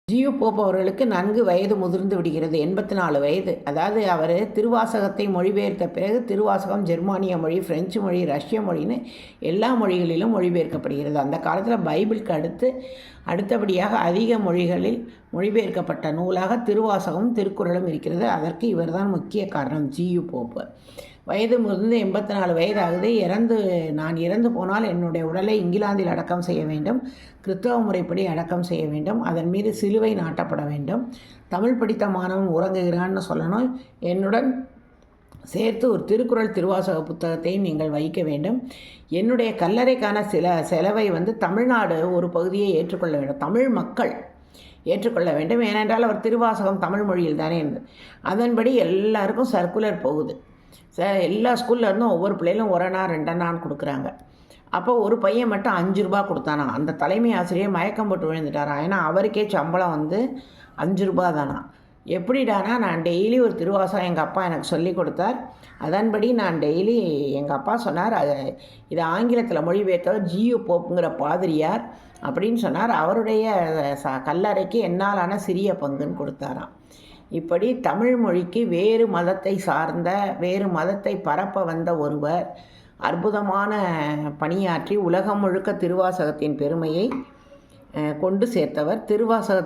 G U Pope அவர்களுக்கு நன்கு வயது முதிர்ந்து விடுகிறது. 84 வயது. அதாவது அவர் திருவாசகத்தை மொழிபெயர்த்த பிறகு திருவாசகம் ஜெர்மானிய மொழி, பிரெஞ்சு மொழி, ரஷ்ய மொழின்னு எல்லா மொழிகளிலும் மொழிபெயர்க்கப்படுகிறது. அந்த காலத்தில் பைபிளுக்கு அடுத்தபடியாக அதிக மொழிகளில் மொழிபெயர்க்கப்பட்ட நூலாக திருவாசகமும் திருக்குறளும் இருக்கிறது. அதற்கு இவர்தான் முக்கிய காரணம், ஜியு போப். வயது முதிர்ந்து 84 வயது ஆகுது. நான் இறந்து போனால் என்னுடைய உடலை இங்கிலாந்தில் அடக்கம் செய்ய வேண்டும். கிறிஸ்தவ முறைப்படி அடக்கம் செய்ய வேண்டும். அதன் மீது சிலுவை நாட்டப்பட வேண்டும். தமிழ் படித்த மாணவன் உறங்குகிறான்னு சொல்லணும். என்னுடன் சேர்த்து ஒரு திருக்குறள் திருவாசக புத்தகத்தையும் நீங்கள் வைக்க வேண்டும். என்னுடைய கல்லறைக்கான செலவை தமிழ்நாடு ஒரு பகுதியை ஏற்றுக்கொள்ள வேண்டும். தமிழ் மக்கள் ஏற்றுக்கொள்ள வேண்டும். ஏனென்றால் அவர் திருவாசகம் தமிழ் மொழியில் தானே இருந்தது. அதன்படி எல்லாருக்கும் சர்க்குலர் போகுது. எல்லா ஸ்கூல்லேருந்தும் ஒவ்வொரு பிள்ளைகளும் 1 அணா 2 அணான்னு கொடுக்குறாங்க. அப்போ ஒரு பையன் மட்டும் 5 ரூபா கொடுத்தானா. அந்த தலைமை ஆசிரியர் மயக்கம் போட்டு விழுந்துட்டாரா. ஏன்னா அவருக்கே சம்பளம் 5 ரூபா தானா. எப்படிடானா, நான் டெய்லி ஒரு திருவாசகம் எங்கள் அப்பா எனக்கு சொல்லி கொடுத்தார். அதன்படி நான் டெய்லி எங்கள் அப்பா சொன்னார், இது ஆங்கிலத்தில் மொழிபெயர்த்தவர் ஜியு போப்புங்கிற பாதிரியார் அப்படின்னு சொன்னார். அவருடைய கல்லறைக்கு என்னாலான சிறிய பங்குன்னு கொடுத்தாராம். இப்படி தமிழ் மொழிக்கு வேறு மதத்தை சார்ந்த, வேறு மதத்தை பரப்ப வந்த ஒருவர் அற்புதமான பணியாற்றி உலகம் முழுக்க திருவாசகத்தின் பெருமையை கொண்டு சேர்த்தவர். திருவாசக